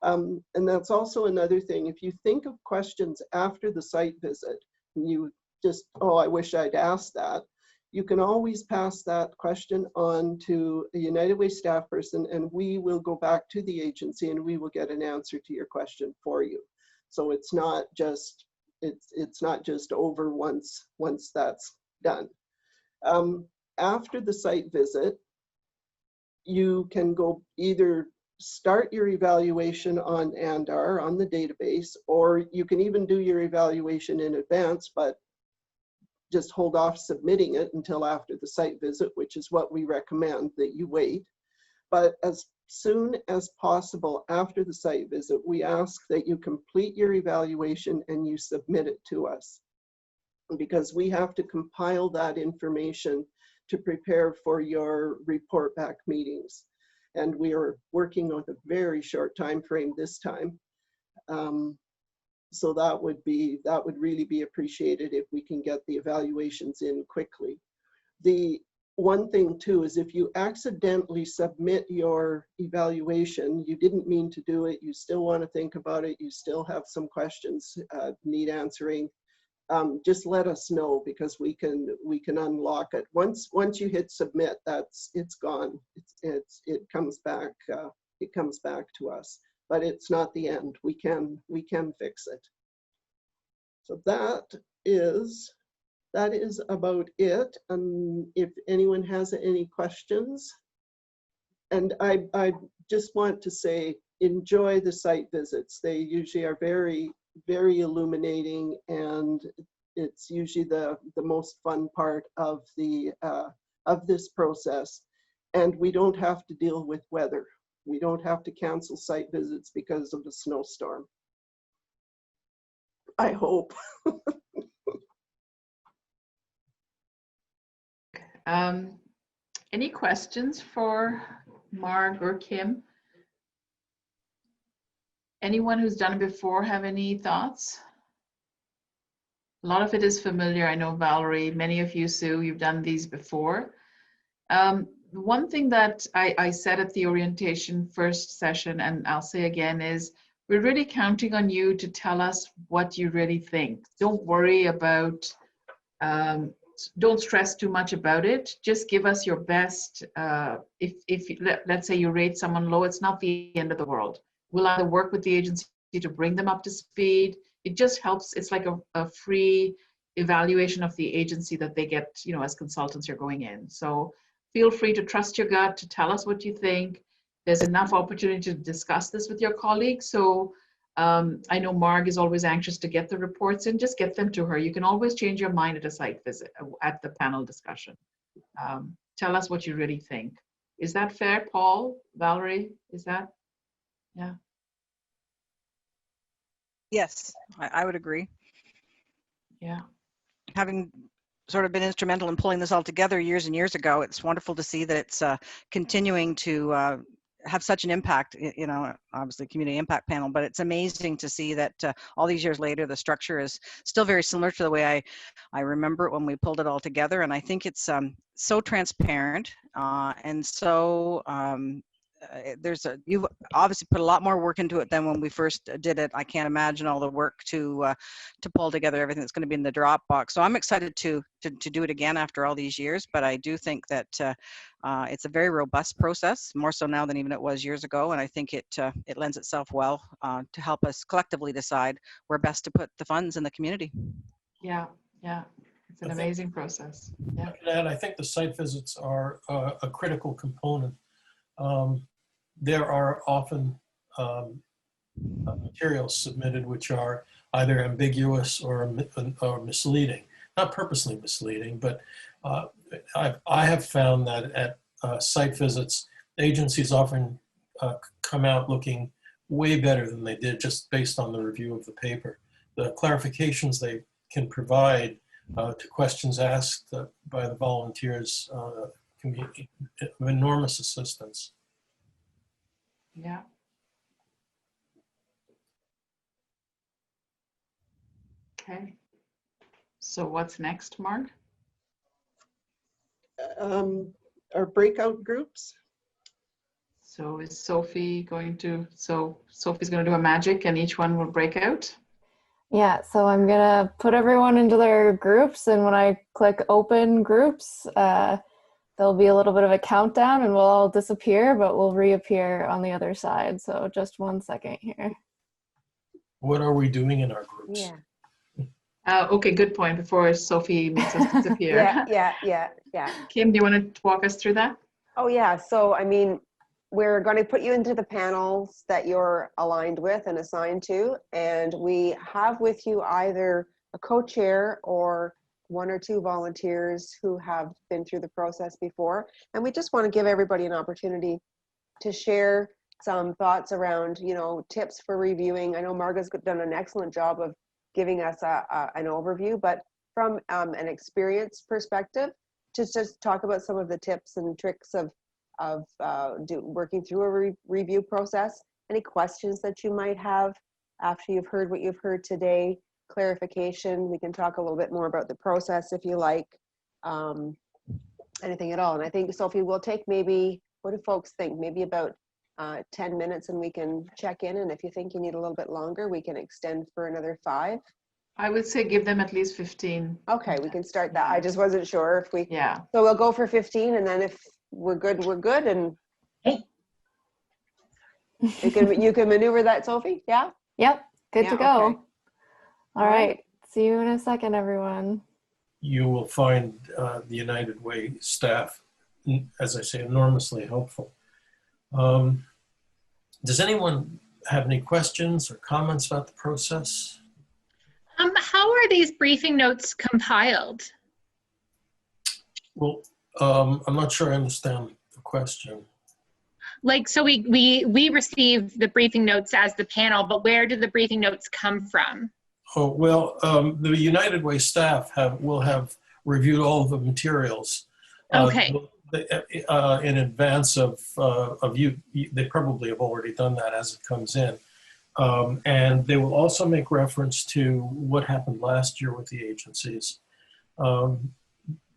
Speaker 6: And that's also another thing. If you think of questions after the site visit, and you just, oh, I wish I'd asked that, you can always pass that question on to a United Way staff person, and we will go back to the agency and we will get an answer to your question for you. So it's not just, it's not just over once that's done. After the site visit, you can go either start your evaluation on ANDAR, on the database, or you can even do your evaluation in advance, but just hold off submitting it until after the site visit, which is what we recommend that you wait. But as soon as possible after the site visit, we ask that you complete your evaluation and you submit it to us, because we have to compile that information to prepare for your report back meetings. And we are working with a very short time frame this time. So that would really be appreciated if we can get the evaluations in quickly. The one thing too is if you accidentally submit your evaluation, you didn't mean to do it, you still want to think about it, you still have some questions need answering, just let us know, because we can unlock it. Once you hit submit, it's gone. It comes back to us, but it's not the end. We can fix it. So that is about it. If anyone has any questions, and I just want to say, enjoy the site visits. They usually are very, very illuminating, and it's usually the most fun part of this process. And we don't have to deal with weather. We don't have to cancel site visits because of the snowstorm. I hope.
Speaker 1: Any questions for Marg or Kim? Anyone who's done it before have any thoughts? A lot of it is familiar. I know Valerie, many of you, Sue, you've done these before. One thing that I said at the orientation first session, and I'll say again, is we're really counting on you to tell us what you really think. Don't worry about, don't stress too much about it. Just give us your best. Let's say you rate someone low, it's not the end of the world. We'll either work with the agency to bring them up to speed. It just helps. It's like a free evaluation of the agency that they get, you know, as consultants you're going in. So feel free to trust your gut, to tell us what you think. There's enough opportunity to discuss this with your colleagues. So I know Marg is always anxious to get the reports in. Just get them to her. You can always change your mind at a site visit, at the panel discussion. Tell us what you really think. Is that fair, Paul, Valerie? Is that, yeah?
Speaker 7: Yes, I would agree.
Speaker 1: Yeah.
Speaker 7: Having sort of been instrumental in pulling this all together years and years ago, it's wonderful to see that it's continuing to have such an impact, you know, obviously community impact panel, but it's amazing to see that all these years later, the structure is still very similar to the way I remember it when we pulled it all together. And I think it's so transparent and so you've obviously put a lot more work into it than when we first did it. I can't imagine all the work to pull together everything that's going to be in the Dropbox. So I'm excited to do it again after all these years. But I do think that it's a very robust process, more so now than even it was years ago. And I think it lends itself well to help us collectively decide where best to put the funds in the community.
Speaker 1: Yeah, yeah. It's an amazing process. Yeah.
Speaker 5: And I think the site visits are a critical component. There are often materials submitted which are either ambiguous or misleading. Not purposely misleading, but I have found that at site visits, agencies often come out looking way better than they did just based on the review of the paper. The clarifications they can provide to questions asked by the volunteers can be of enormous assistance.
Speaker 1: Yeah. Okay. So what's next, Mark?
Speaker 6: Our breakout groups.
Speaker 1: So is Sophie going to, so Sophie's going to do a magic and each one will break out?
Speaker 2: Yeah, so I'm gonna put everyone into their groups, and when I click open groups, there'll be a little bit of a countdown and we'll all disappear, but we'll reappear on the other side. So just 1 second here.
Speaker 5: What are we doing in our groups?
Speaker 4: Yeah.
Speaker 1: Okay, good point before Sophie makes us disappear.
Speaker 4: Yeah.
Speaker 1: Kim, do you want to walk us through that?
Speaker 4: Oh, yeah. So, I mean, we're going to put you into the panels that you're aligned with and assigned to. And we have with you either a co-chair or 1 or 2 volunteers who have been through the process before. And we just want to give everybody an opportunity to share some thoughts around, you know, tips for reviewing. I know Marga's done an excellent job of giving us an overview, but from an experience perspective, to just talk about some of the tips and tricks of working through a review process. Any questions that you might have after you've heard what you've heard today, clarification. We can talk a little bit more about the process if you like, anything at all. And I think, Sophie, we'll take maybe, what do folks think? Maybe about 10 minutes and we can check in. And if you think you need a little bit longer, we can extend for another 5.
Speaker 1: I would say give them at least 15.
Speaker 4: Okay, we can start that. I just wasn't sure if we,
Speaker 1: Yeah.
Speaker 4: so we'll go for 15, and then if we're good, we're good. And you can maneuver that, Sophie? Yeah?
Speaker 2: Yep, good
Speaker 4: Yeah,
Speaker 2: to go.
Speaker 4: okay.
Speaker 2: All right, see you in a second, everyone.
Speaker 5: You will find the United Way staff, as I say, enormously helpful. Does anyone have any questions or comments about the process?
Speaker 8: How are these briefing notes compiled?
Speaker 5: Well, I'm not sure I understand the question.
Speaker 8: Like, so we receive the briefing notes as the panel, but where do the briefing notes come from?
Speaker 5: Oh, well, the United Way staff will have reviewed all of the materials.
Speaker 8: Okay.
Speaker 5: In advance of you. They probably have already done that as it comes in. And they will also make reference to what happened last year with the agencies.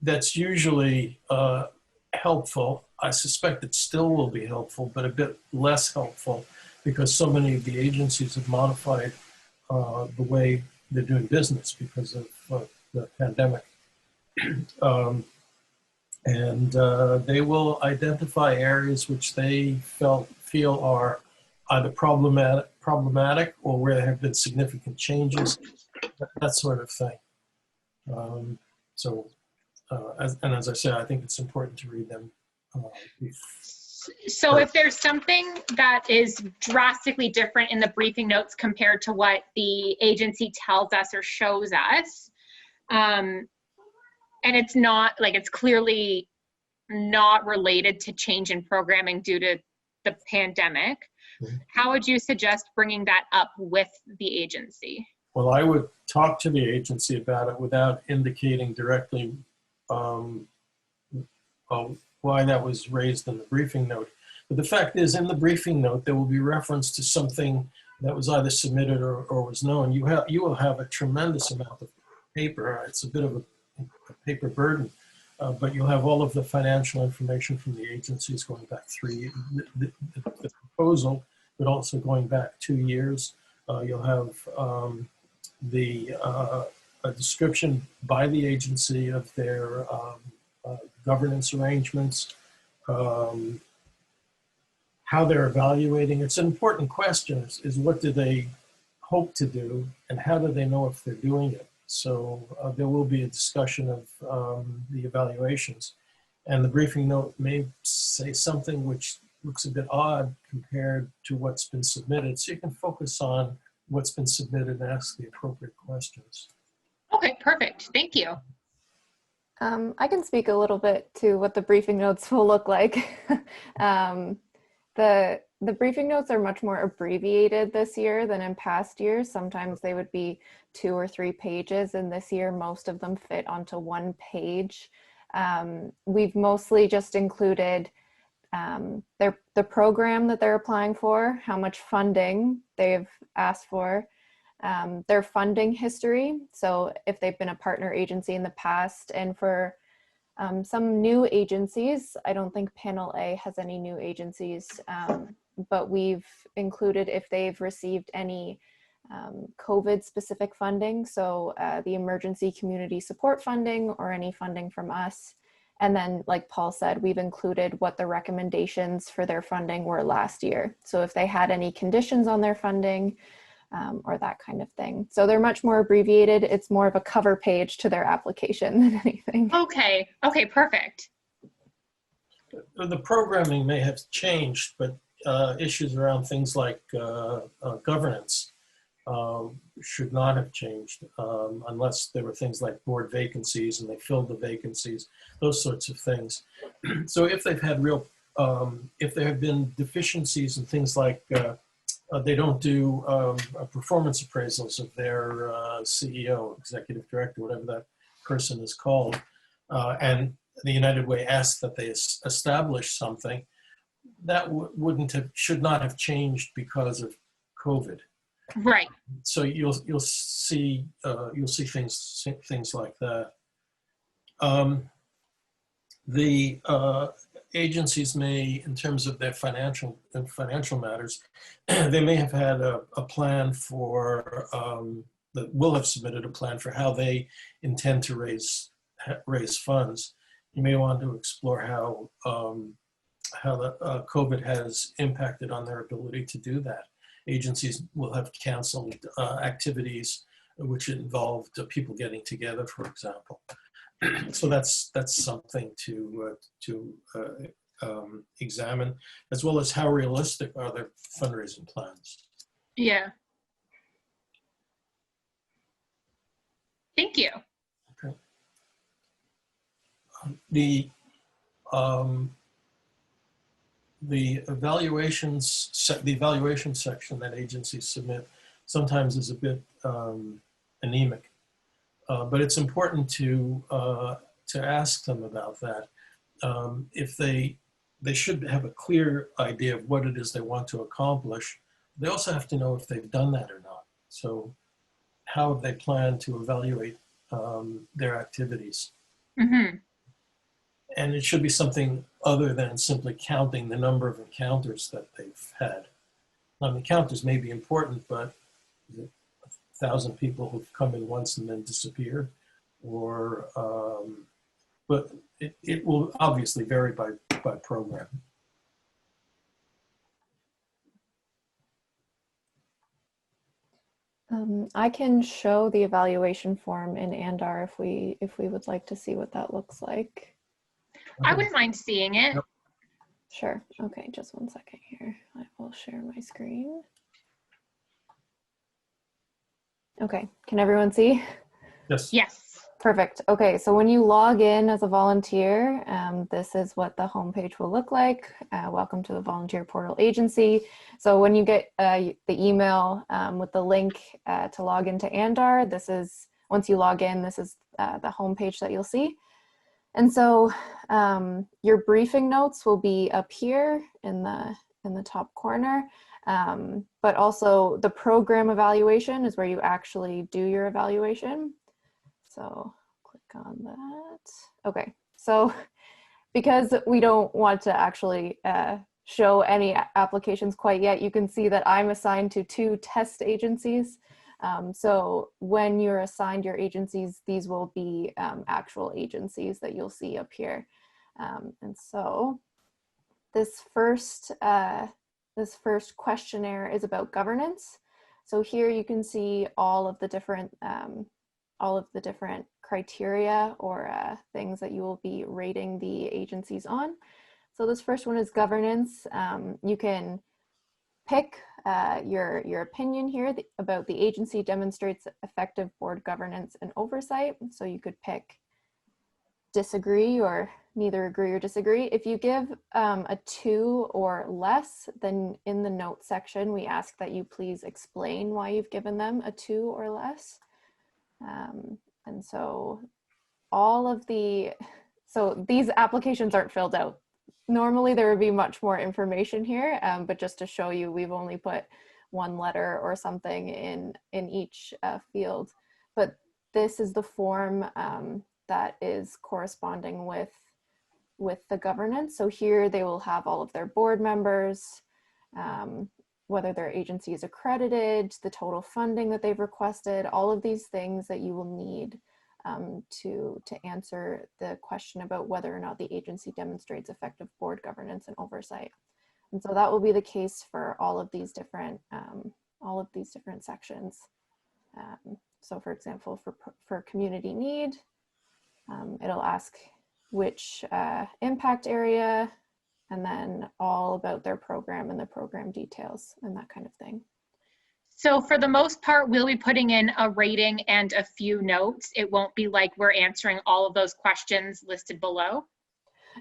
Speaker 5: That's usually helpful. I suspect it still will be helpful, but a bit less helpful because so many of the agencies have modified the way they're doing business because of the pandemic. And they will identify areas which they feel are either problematic or where there have been significant changes, that sort of thing. As I said, I think it's important to read them.
Speaker 8: So if there's something that is drastically different in the briefing notes compared to what the agency tells us or shows us, and it's not, like, it's clearly not related to change in programming due to the pandemic, how would you suggest bringing that up with the agency?
Speaker 5: Well, I would talk to the agency about it without indicating directly why that was raised in the briefing note. But the fact is, in the briefing note, there will be reference to something that was either submitted or was known. You will have a tremendous amount of paper. It's a bit of a paper burden, but you'll have all of the financial information from the agencies going back 3 years, the proposal, but also going back 2 years. You'll have a description by the agency of their governance arrangements, how they're evaluating. It's an important question is what do they hope to do and how do they know if they're doing it? So there will be a discussion of the evaluations, and the briefing note may say something which looks a bit odd compared to what's been submitted. So you can focus on what's been submitted and ask the appropriate questions.
Speaker 8: Okay, perfect. Thank you.
Speaker 2: I can speak a little bit to what the briefing notes will look like. The briefing notes are much more abbreviated this year than in past years. Sometimes they would be 2 or 3 pages, and this year most of them fit onto 1 page. We've mostly just included the program that they're applying for, how much funding they've asked for, their funding history. So if they've been a partner agency in the past, and for some new agencies, I don't think Panel A has any new agencies, but we've included if they've received any COVID specific funding. So the emergency community support funding or any funding from us. And then, like Paul said, we've included what the recommendations for their funding were last year. So if they had any conditions on their funding or that kind of thing. So they're much more abbreviated. It's more of a cover page to their application than anything.
Speaker 8: Okay. Okay, perfect.
Speaker 5: The programming may have changed, but issues around things like governance should not have changed unless there were things like board vacancies and they filled the vacancies, those sorts of things. So if they've had if there have been deficiencies in things like they don't do performance appraisals of their CEO, executive director, whatever that person is called, and the United Way asks that they establish something, that should not have changed because of COVID.
Speaker 8: Right.
Speaker 5: So you'll see things like that. The agencies may, in terms of their financial matters, they may have had a plan for that will have submitted a plan for how they intend to raise funds. You may want to explore how the COVID has impacted on their ability to do that. Agencies will have canceled activities which involved people getting together, for example. So that's something to examine, as well as how realistic are their fundraising plans.
Speaker 8: Yeah. Thank you.
Speaker 5: Okay. The evaluation section that agencies submit sometimes is a bit anemic, but it's important to ask them about that. If they should have a clear idea of what it is they want to accomplish. They also have to know if they've done that or not. So how have they planned to evaluate their activities?
Speaker 8: Mm-hmm.
Speaker 5: And it should be something other than simply counting the number of encounters that they've had. Now, encounters may be important, but is it 1,000 people who've come in once and then disappeared? Or, but it will obviously vary by program.
Speaker 2: I can show the evaluation form in Andar if we would like to see what that looks like.
Speaker 8: I wouldn't mind seeing it.
Speaker 5: Yep.
Speaker 2: Sure. Okay, just one second here. I will share my screen. Okay, can everyone see?
Speaker 5: Yes.
Speaker 8: Yes.
Speaker 2: Perfect. Okay, so when you log in as a volunteer, this is what the homepage will look like. Welcome to the Volunteer Portal Agency. So when you get the email with the link to log into Andar, once you log in, this is the homepage that you'll see. And so your briefing notes will be up here in the top corner, but also the program evaluation is where you actually do your evaluation. So click on that. Okay, so because we don't want to actually show any applications quite yet, you can see that I'm assigned to 2 test agencies. So when you're assigned your agencies, these will be actual agencies that you'll see up here. And so this first questionnaire is about governance. So here you can see all of the different criteria or things that you will be rating the agencies on. So this first one is governance. You can pick your opinion here about the agency demonstrates effective board governance and oversight. So you could pick disagree or neither agree or disagree. If you give a 2 or less, then in the notes section, we ask that you please explain why you've given them a 2 or less. And so these applications aren't filled out. Normally there would be much more information here, but just to show you, we've only put 1 letter or something in each field. But this is the form that is corresponding with the governance. So here they will have all of their board members, whether their agency is accredited, the total funding that they've requested, all of these things that you will need to answer the question about whether or not the agency demonstrates effective board governance and oversight. And so that will be the case for all of these different sections. So for example, for community need, it'll ask which impact area, and then all about their program and the program details and that kind of thing.
Speaker 8: So for the most part, we'll be putting in a rating and a few notes. It won't be like we're answering all of those questions listed below.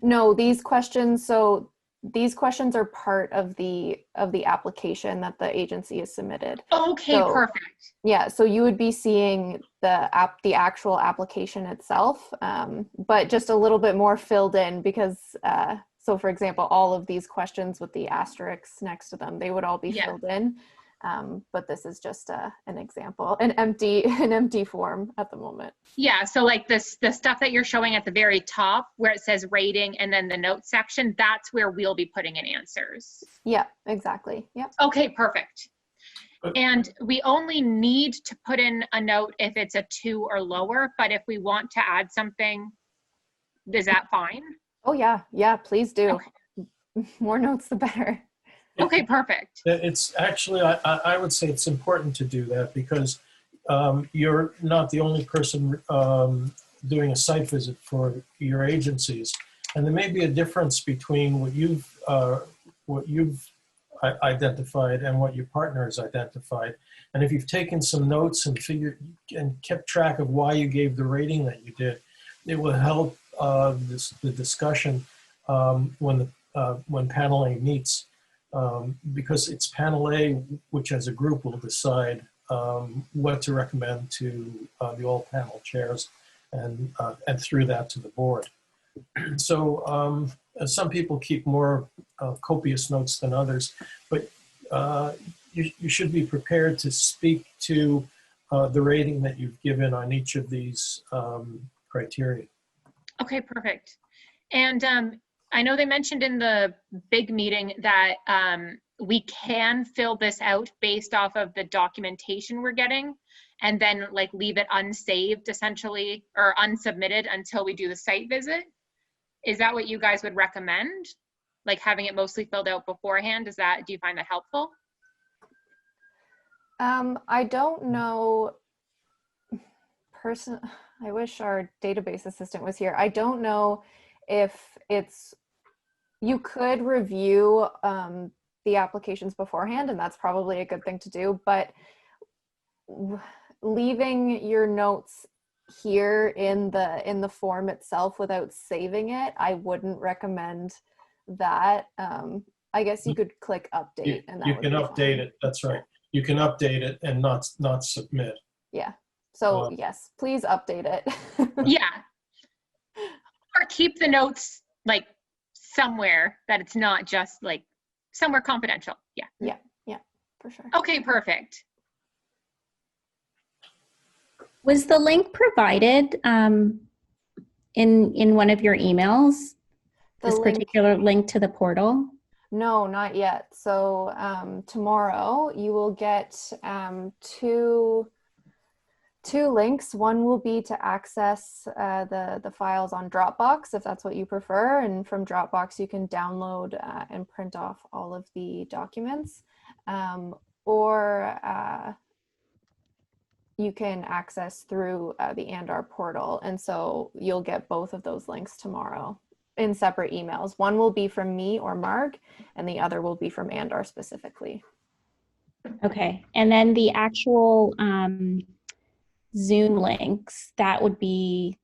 Speaker 2: No, these questions are part of the application that the agency has submitted.
Speaker 8: Okay,
Speaker 2: So,
Speaker 8: perfect.
Speaker 2: Yeah, so you would be seeing the actual application itself, but just a little bit more filled in because, so for example, all of these questions with the asterisks next to them, they would all be filled in. But this is just an example, an empty form at the moment.
Speaker 8: Yeah, so like the stuff that you're showing at the very top where it says rating and then the notes section, that's where we'll be putting in answers.
Speaker 2: Yeah, exactly. Yep.
Speaker 8: Okay, perfect. And we only need to put in a note if it's a 2 or lower, but if we want to add something, is that fine?
Speaker 2: Oh yeah, please do.
Speaker 8: Okay.
Speaker 2: More notes the better.
Speaker 8: Okay, perfect.
Speaker 5: It's actually, I would say it's important to do that because you're not the only person doing a site visit for your agencies. And there may be a difference between what you've identified and what your partner has identified. And if you've taken some notes and kept track of why you gave the rating that you did, it will help the discussion when panel A meets. Because it's panel A, which as a group will decide what to recommend to the all panel chairs and through that to the board. So some people keep more copious notes than others, but you should be prepared to speak to the rating that you've given on each of these criteria.
Speaker 8: Okay, perfect. And I know they mentioned in the big meeting that we can fill this out based off of the documentation we're getting and then like leave it unsaved essentially or unsubmitted until we do the site visit. Is that what you guys would recommend? Like having it mostly filled out beforehand? Do you find that helpful?
Speaker 2: I don't know. I wish our database assistant was here. I don't know if you could review the applications beforehand, and that's probably a good thing to do, but leaving your notes here in the form itself without saving it, I wouldn't recommend that. I guess you could click update and that
Speaker 5: you
Speaker 2: would
Speaker 5: can
Speaker 2: be
Speaker 5: update
Speaker 2: fine.
Speaker 5: it. That's right. You can update it and not submit.
Speaker 2: Yeah. So yes, please update it.
Speaker 8: Yeah. Or keep the notes like somewhere that it's not just like somewhere confidential. Yeah.
Speaker 2: Yeah, for sure.
Speaker 8: Okay, perfect.
Speaker 9: Was the link provided in one of your emails? This particular link to the portal?
Speaker 2: No, not yet. So tomorrow you will get two links. One will be to access the files on Dropbox, if that's what you prefer. And from Dropbox, you can download and print off all of the documents. Or you can access through the Andar portal. And so you'll get both of those links tomorrow in separate emails. One will be from me or Marg, and the other will be from Andar specifically.
Speaker 9: Okay. And then the actual Zoom links, that would be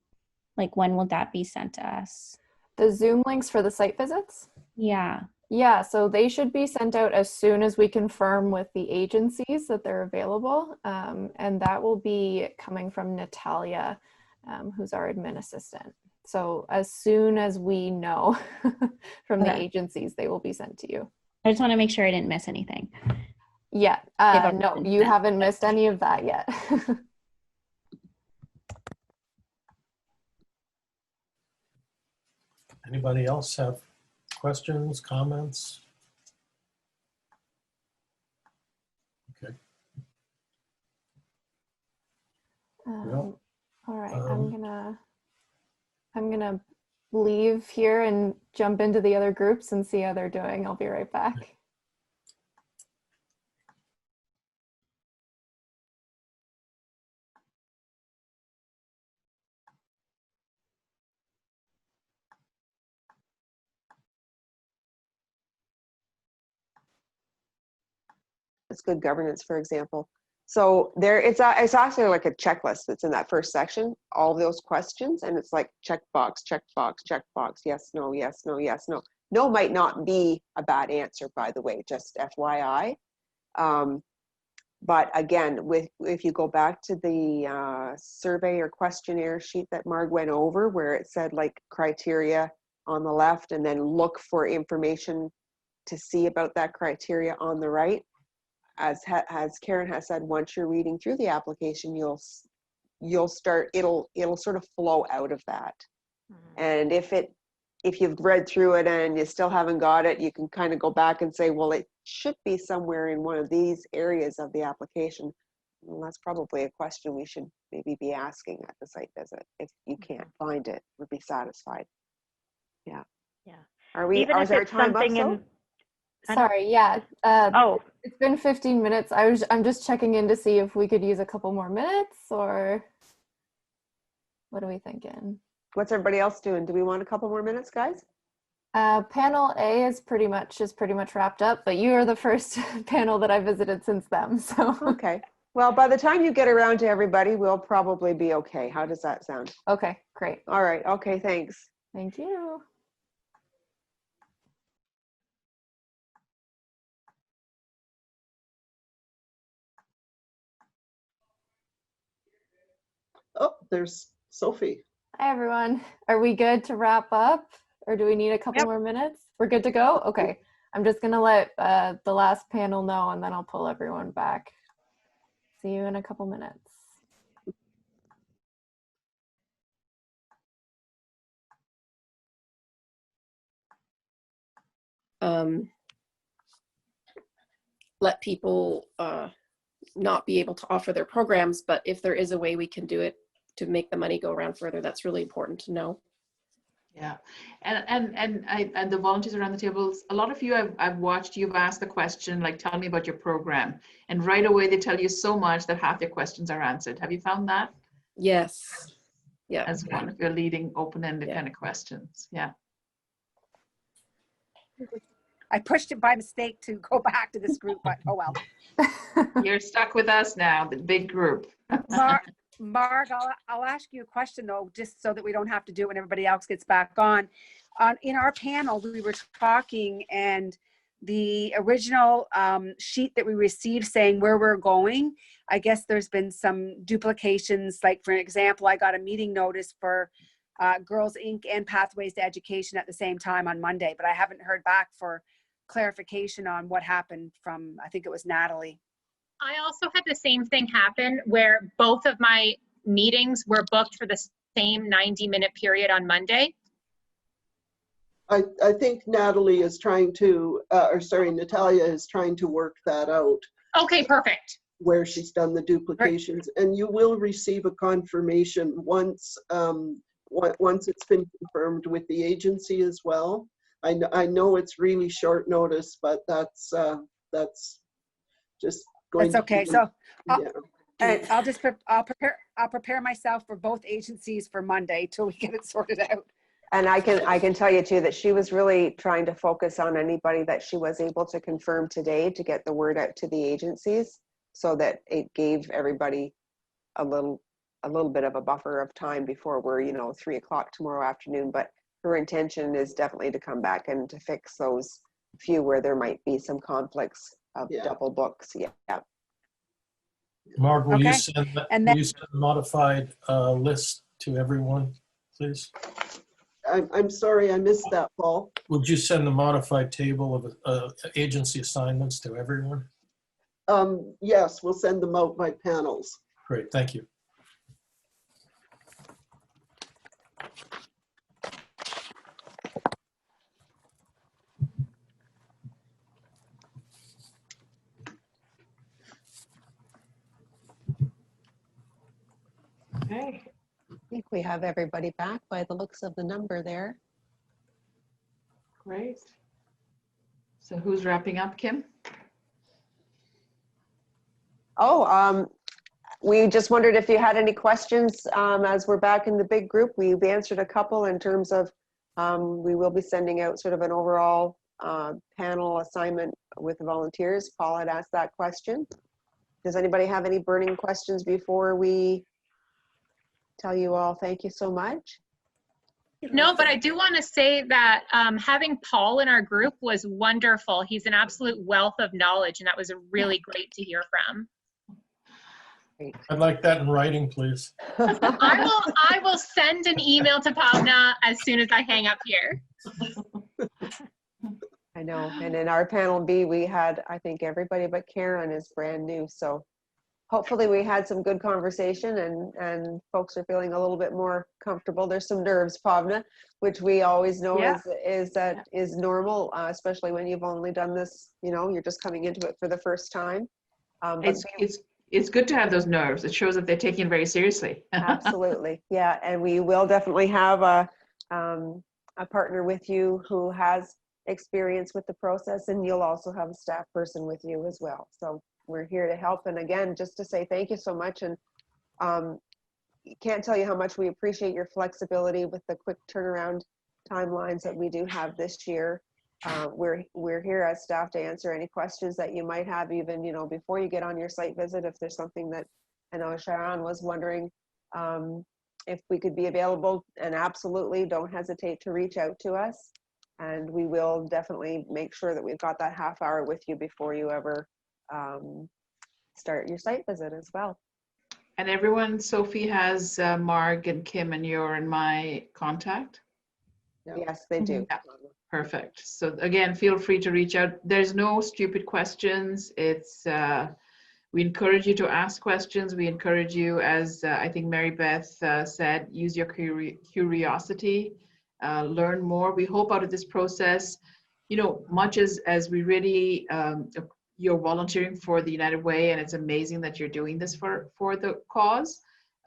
Speaker 9: like, when will that be sent to us?
Speaker 2: The Zoom links for the site visits?
Speaker 9: Yeah.
Speaker 2: Yeah, so they should be sent out as soon as we confirm with the agencies that they're available. And that will be coming from Natalia, who's our admin assistant. So as soon as we know from the
Speaker 9: Okay.
Speaker 2: agencies, they will be sent to you.
Speaker 9: I just want to make sure I didn't miss anything.
Speaker 2: Yeah,
Speaker 9: They've already
Speaker 2: no,
Speaker 9: been
Speaker 2: you
Speaker 9: sent.
Speaker 2: haven't missed any of that yet.
Speaker 5: Anybody else have questions, comments? Okay. Well,
Speaker 2: All right,
Speaker 5: um,
Speaker 2: I'm gonna leave here and jump into the other groups and see how they're doing. I'll be right back.
Speaker 4: It's good governance, for example. So there, it's actually like a checklist that's in that first section, all those questions, and it's like check box, check box, check box, yes, no, yes, no, yes, no. No might not be a bad answer, by the way, just FYI. But again, if you go back to the survey or questionnaire sheet that Marg went over, where it said like criteria on the left, and then look for information to see about that criteria on the right. As Karen has said, once you're reading through the application, you'll start, it'll sort of flow out of that. And if you've read through it and you still haven't got it, you can kind of go back and say, well, it should be somewhere in one of these areas of the application. Well, that's probably a question we should maybe be asking at the site visit if you can't find it or be satisfied. Yeah.
Speaker 10: Yeah.
Speaker 4: Is our time up? So?
Speaker 2: Sorry, yeah.
Speaker 10: Oh,
Speaker 2: It's been 15 minutes. I'm just checking in to see if we could use a couple more minutes, or what are we thinking?
Speaker 4: What's everybody else doing? Do we want a couple more minutes, guys?
Speaker 2: Panel A is pretty much wrapped up, but you are the first panel that I visited since them. So
Speaker 4: Okay. Well, by the time you get around to everybody, we'll probably be okay. How does that sound?
Speaker 2: okay, great.
Speaker 4: All right. Okay. Thanks.
Speaker 2: Thank you.
Speaker 6: Oh, there's Sophie.
Speaker 2: Hi, everyone. Are we good to wrap up, or do we need a couple
Speaker 10: Yep.
Speaker 2: more minutes? We're good to go? Okay. I'm just going to let the last panel know, and then I'll pull everyone back. See you in a couple minutes.
Speaker 11: Let people not be able to offer their programs, but if there is a way we can do it to make the money go around further, that's really important to know.
Speaker 1: Yeah, and the volunteers around the tables, a lot of you I've watched, you've asked the question, like, tell me about your program. And right away, they tell you so much that half your questions are answered. Have you found that?
Speaker 11: Yes. Yeah.
Speaker 1: As one of your leading open-ended
Speaker 11: Yeah.
Speaker 1: kind of questions. Yeah.
Speaker 12: I pushed it by mistake to go back to this group, but oh well.
Speaker 1: You're stuck with us now, the big group.
Speaker 12: Marg, I'll ask you a question though, just so that we don't have to do it when everybody else gets back on. In our panel, we were talking, and the original sheet that we received saying where we're going, I guess there's been some duplications. Like, for example, I got a meeting notice for Girls Inc. and Pathways to Education at the same time on Monday, but I haven't heard back for clarification on what happened from, I think it was Natalie.
Speaker 8: I also had the same thing happen where both of my meetings were booked for the same 90-minute period on Monday.
Speaker 6: I think Natalia is trying to work that out.
Speaker 8: Okay, perfect.
Speaker 6: Where she's done the duplications, and you will receive a confirmation once it's been confirmed with the agency as well. I know it's really short notice, but that's just going.
Speaker 12: That's okay.
Speaker 6: To be,
Speaker 12: so
Speaker 6: yeah.
Speaker 12: I'll prepare myself for both agencies for Monday till we get it sorted out.
Speaker 4: And I can tell you too that she was really trying to focus on anybody that she was able to confirm today to get the word out to the agencies, so that it gave everybody a little bit of a buffer of time before we're, 3 o'clock tomorrow afternoon. But her intention is definitely to come back and to fix those few where there might be some conflicts of
Speaker 6: Yeah.
Speaker 4: double books. Yeah.
Speaker 5: Mark, will you
Speaker 12: Okay.
Speaker 5: send that,
Speaker 12: And
Speaker 5: will you send a modified list to everyone, please?
Speaker 6: I'm sorry, I missed that, Paul.
Speaker 5: Would you send the modified table of agency assignments to everyone?
Speaker 6: Yes, we'll send them out by panels.
Speaker 5: Great, thank you.
Speaker 1: Okay.
Speaker 4: I think we have everybody back by the looks of the number there.
Speaker 1: Great. So who's wrapping up, Kim?
Speaker 4: Oh, we just wondered if you had any questions as we're back in the big group. We've answered a couple in terms of we will be sending out sort of an overall panel assignment with volunteers. Paul had asked that question. Does anybody have any burning questions before we tell you all thank you so much?
Speaker 8: No, but I do want to say that having Paul in our group was wonderful. He's an absolute wealth of knowledge, and that was really great to hear from.
Speaker 5: I'd like that in writing, please.
Speaker 8: I will send an email to Pavna as soon as I hang up here.
Speaker 4: I know. And in our panel B, we had, I think everybody but Karen is brand new. So hopefully we had some good conversation and folks are feeling a little bit more comfortable. There's some nerves, Pavna, which we always know is normal, especially when you've only done this, you're just coming into it for the first time.
Speaker 1: It's good to have those nerves. It shows that they're taking it very seriously.
Speaker 4: Absolutely. Yeah. And we will definitely have a partner with you who has experience with the process, and you'll also have a staff person with you as well. So we're here to help. And again, just to say thank you so much. And can't tell you how much we appreciate your flexibility with the quick turnaround timelines that we do have this year. We're here as staff to answer any questions that you might have, even before you get on your site visit. If there's something that I know Sharon was wondering if we could be available, and absolutely don't hesitate to reach out to us, and we will definitely make sure that we've got that half hour with you before you ever start your site visit as well.
Speaker 1: And everyone, Sophie has Mark and Kim and your and my contact.
Speaker 4: Yes, they do.
Speaker 1: Yeah. Perfect. So again, feel free to reach out. There's no stupid questions. It's we encourage you to ask questions. We encourage you, as I think Mary Beth said, use your curiosity, learn more. We hope out of this process, much as we really, you're volunteering for the United Way, and it's amazing that you're doing this for the cause.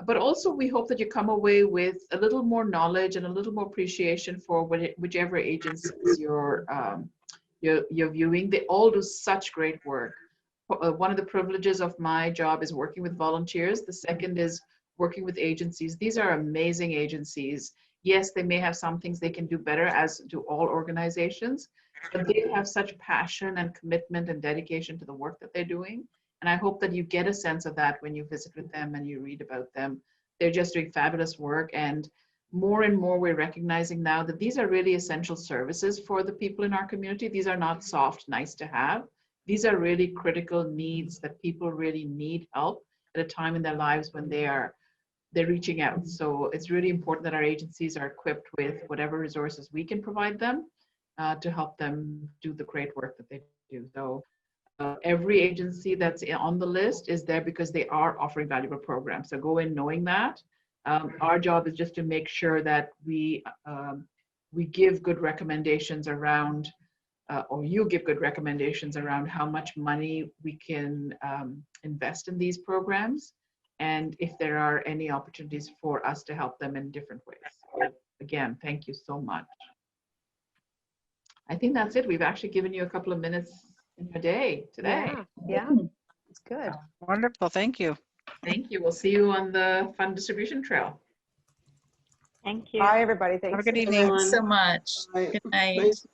Speaker 1: But also we hope that you come away with a little more knowledge and a little more appreciation for whichever agencies you're viewing. They all do such great work. One of the privileges of my job is working with volunteers. The second is working with agencies. These are amazing agencies. Yes, they may have some things they can do better, as do all organizations, but they have such passion and commitment and dedication to the work that they're doing. And I hope that you get a sense of that when you visit with them and you read about them. They're just doing fabulous work. And more we're recognizing now that these are really essential services for the people in our community. These are not soft, nice to have. These are really critical needs that people really need help at a time in their lives when they're reaching out. So it's really important that our agencies are equipped with whatever resources we can provide them to help them do the great work that they do. So every agency that's on the list is there because they are offering valuable programs. So go in knowing that. Our job is just to make sure that we give good recommendations around, or you give good recommendations around how much money we can invest in these programs, and if there are any opportunities for us to help them in different ways. So again, thank you so much. I think that's it. We've actually given you a couple of minutes in your day today.
Speaker 4: Yeah, it's good.
Speaker 7: Wonderful, thank you.
Speaker 1: Thank you. We'll see you on the fund distribution trail.
Speaker 10: Thank you.
Speaker 4: Bye, everybody.
Speaker 7: Have a
Speaker 4: Thanks.
Speaker 7: good evening.
Speaker 13: Thanks so much.
Speaker 6: Bye.
Speaker 13: Good night.
Speaker 6: Nice.